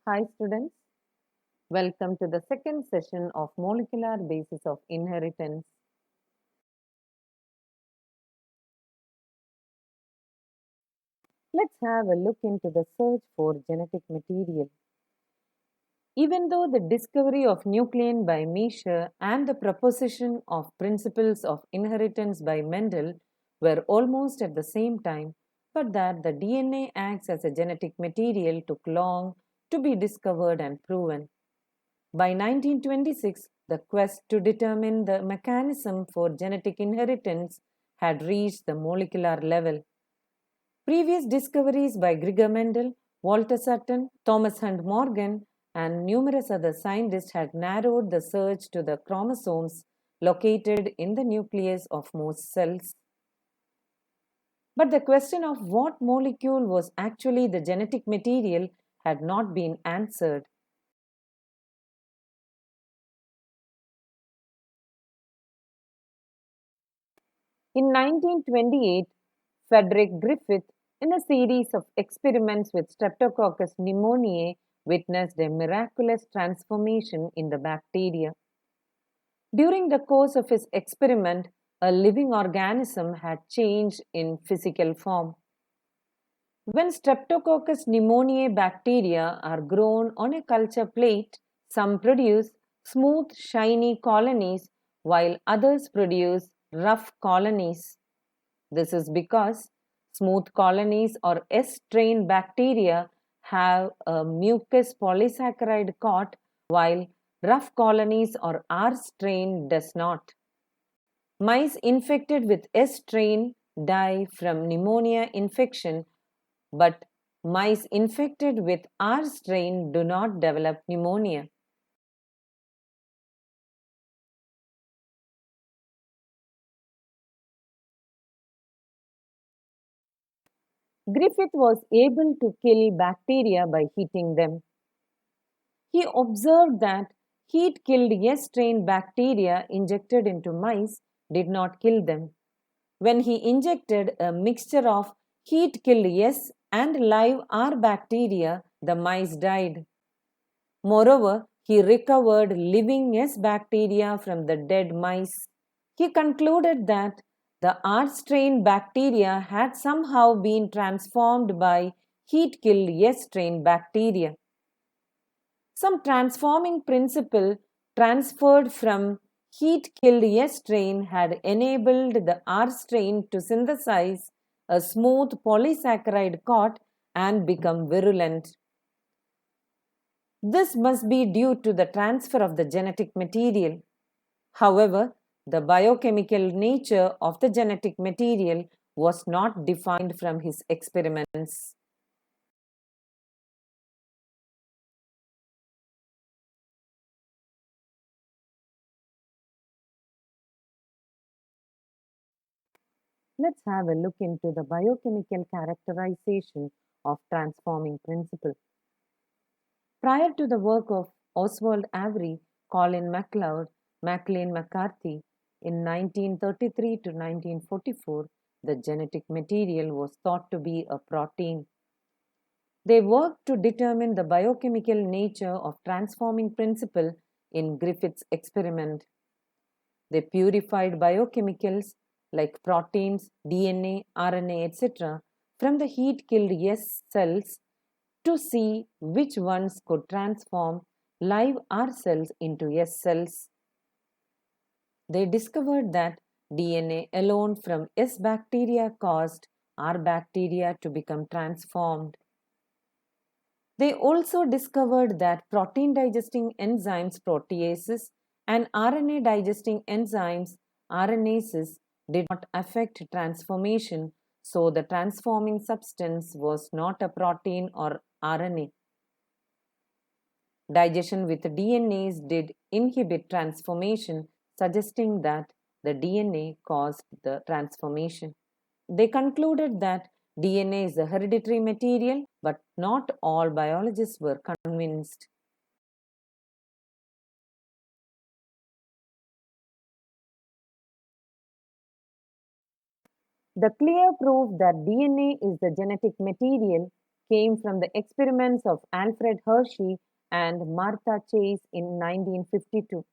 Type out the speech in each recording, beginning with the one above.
Hi students, welcome to the second session of Molecular Basis of Inheritance. Let's have a look into the search for genetic material. Even though the discovery of nuclein by Miescher and the proposition of principles of inheritance by Mendel were almost at the same time, but that the DNA acts as a genetic material took long to be discovered and proven. By 1926, the quest to determine the mechanism for genetic inheritance had reached the molecular level. Previous discoveries by Gregor Mendel, Walter Sutton, Thomas Hunt Morgan, and numerous other scientists had narrowed the search to the chromosomes located in the nucleus of most cells. But the question of what molecule was actually the genetic material had not been answered. In 1928, Frederick Griffith, in a series of experiments with Streptococcus pneumoniae, witnessed a miraculous transformation in the bacteria. During the course of his experiment, a living organism had changed in physical form. When Streptococcus pneumoniae bacteria are grown on a culture plate, some produce smooth, shiny colonies while others produce rough colonies. This is because smooth colonies or S strain bacteria have a mucus polysaccharide coat while rough colonies or R strain does not. Mice infected with S strain die from pneumonia infection, but mice infected with R strain do not develop pneumonia. Griffith was able to kill bacteria by heating them. He observed that heat killed S strain bacteria injected into mice did not kill them. When he injected a mixture of heat killed S and live R bacteria, the mice died. Moreover, he recovered living S bacteria from the dead mice. He concluded that the R strain bacteria had somehow been transformed by heat killed S strain bacteria. Some transforming principle transferred from heat killed S strain had enabled the R strain to synthesize a smooth polysaccharide coat and become virulent. This must be due to the transfer of the genetic material. However, the biochemical nature of the genetic material was not defined from his experiments. Let's have a look into the biochemical characterization of transforming principle. Prior to the work of Oswald Avery, Colin MacLeod, Maclean McCarthy in 1933 to 1944, the genetic material was thought to be a protein. They worked to determine the biochemical nature of transforming principle in Griffith's experiment. They purified biochemicals like proteins, DNA, RNA, etc., from the heat killed S cells to see which ones could transform live R cells into S cells. They discovered that DNA alone from S bacteria caused R bacteria to become transformed. They also discovered that protein digesting enzymes proteases and RNA digesting enzymes RNases did not affect transformation, so the transforming substance was not a protein or RNA. Digestion with DNAs did inhibit transformation, suggesting that the DNA caused the transformation. They concluded that DNA is a hereditary material, but not all biologists were convinced. The clear proof that DNA is the genetic material came from the experiments of Alfred Hershey and Martha Chase in 1952.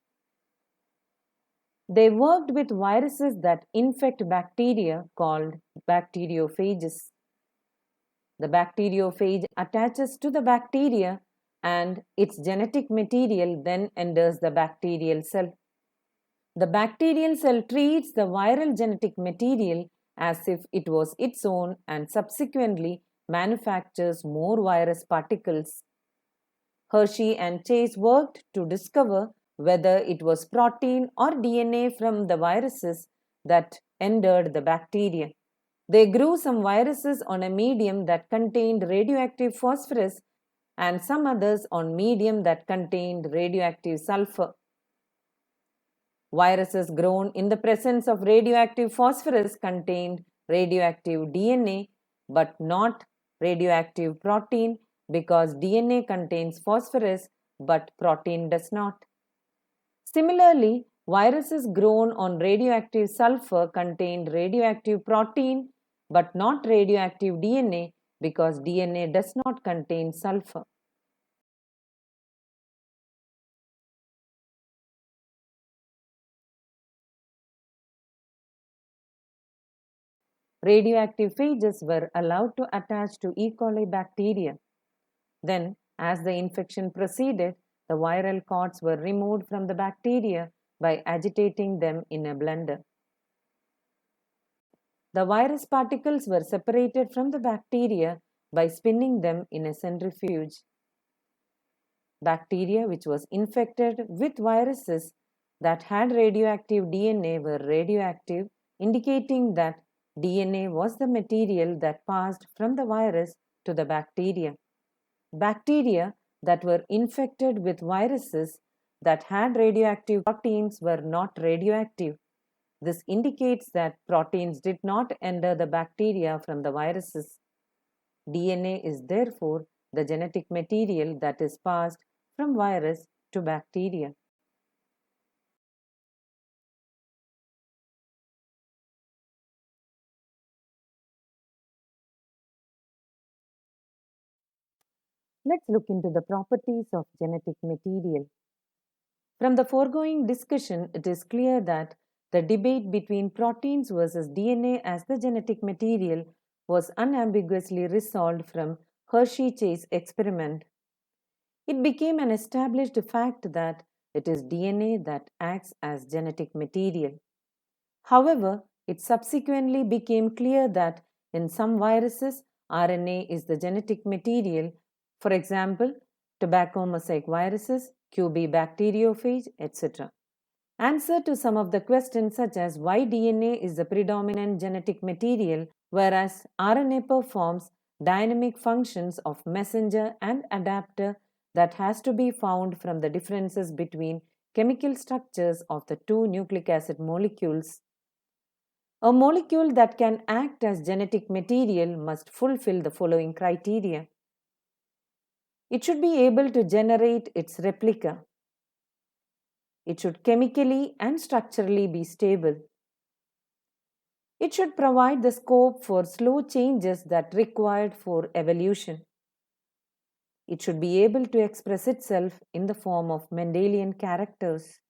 They worked with viruses that infect bacteria called bacteriophages. The bacteriophage attaches to the bacteria and its genetic material then enters the bacterial cell. The bacterial cell treats the viral genetic material as if it was its own and subsequently manufactures more virus particles. Hershey and Chase worked to discover whether it was protein or DNA from the viruses that entered the bacteria. They grew some viruses on a medium that contained radioactive phosphorus and some others on medium that contained radioactive sulfur. Viruses grown in the presence of radioactive phosphorus contained radioactive DNA but not radioactive protein because DNA contains phosphorus but protein does not. Similarly, viruses grown on radioactive sulfur contained radioactive protein but not radioactive DNA because DNA does not contain sulfur. Radioactive phages were allowed to attach to E. coli bacteria. Then, as the infection proceeded, the viral coats were removed from the bacteria by agitating them in a blender. The virus particles were separated from the bacteria by spinning them in a centrifuge. Bacteria which was infected with viruses that had radioactive DNA were radioactive, indicating that DNA was the material that passed from the virus to the bacteria. Bacteria that were infected with viruses that had radioactive proteins were not radioactive. This indicates that proteins did not enter the bacteria from the viruses. DNA is therefore the genetic material that is passed from virus to bacteria. Let's look into the properties of genetic material. From the foregoing discussion, it is clear that the debate between proteins versus DNA as the genetic material was unambiguously resolved from Hershey-Chase experiment. It became an established fact that it is DNA that acts as genetic material. However, it subsequently became clear that in some viruses, RNA is the genetic material. For example, tobacco mosaic viruses, QB bacteriophage, etc. Answer to some of the questions such as why DNA is the predominant genetic material whereas RNA performs dynamic functions of messenger and adapter that has to be found from the differences between chemical structures of the two nucleic acid molecules. A molecule that can act as genetic material must fulfill the following criteria. It should be able to generate its replica. It should chemically and structurally be stable. It should provide the scope for slow changes that required for evolution. It should be able to express itself in the form of Mendelian characters.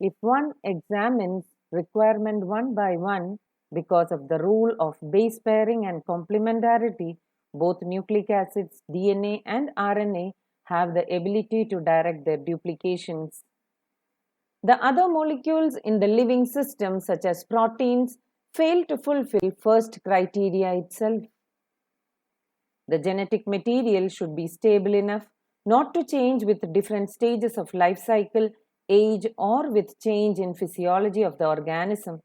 If one examines requirement one by one, because of the rule of base pairing and complementarity, both nucleic acids, DNA and RNA have the ability to direct their duplications. The other molecules in the living system, such as proteins, fail to fulfill first criteria itself. The genetic material should be stable enough not to change with different stages of life cycle, age, or with change in physiology of the organism.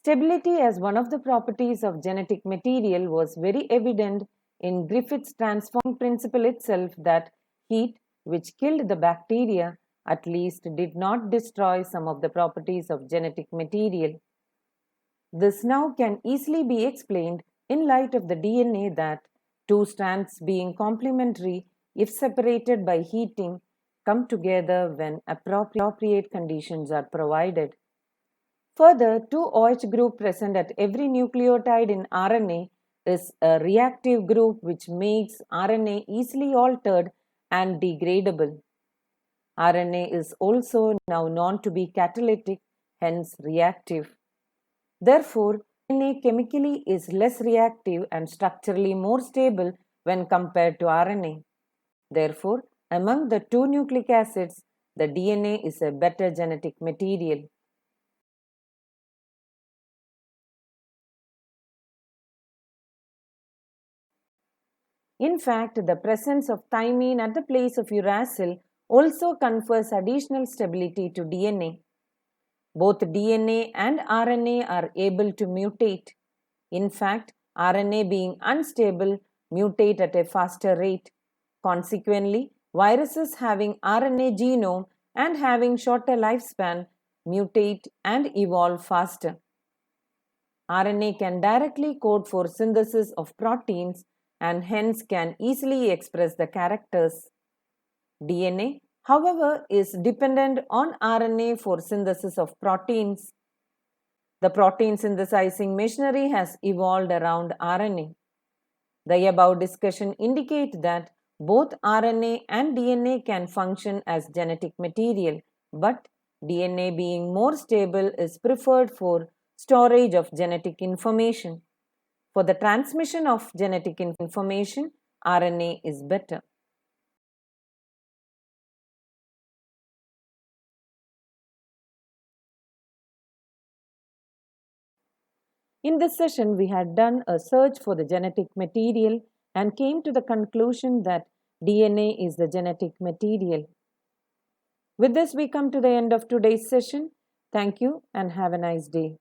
Stability as one of the properties of genetic material was very evident in Griffith's transforming principle itself that heat, which killed the bacteria, at least did not destroy some of the properties of genetic material. This now can easily be explained in light of the DNA that two strands being complementary, if separated by heating, come together when appropriate conditions are provided. Further, 2OH group present at every nucleotide in RNA is a reactive group which makes RNA easily altered and degradable. RNA is also now known to be catalytic, hence reactive. Therefore, DNA chemically is less reactive and structurally more stable when compared to RNA. Therefore, among the two nucleic acids, the DNA is a better genetic material. In fact, the presence of thymine at the place of uracil also confers additional stability to DNA. Both DNA and RNA are able to mutate. In fact, RNA being unstable mutate at a faster rate. Consequently, viruses having RNA genome and having shorter lifespan mutate and evolve faster. RNA can directly code for synthesis of proteins and hence can easily express the characters. DNA, however, is dependent on RNA for synthesis of proteins. The protein synthesizing machinery has evolved around RNA. The above discussion indicates that both RNA and DNA can function as genetic material, but DNA being more stable is preferred for storage of genetic information. For the transmission of genetic information, RNA is better. In this session, we had done a search for the genetic material and came to the conclusion that DNA is the genetic material. With this, we come to the end of today's session. Thank you and have a nice day.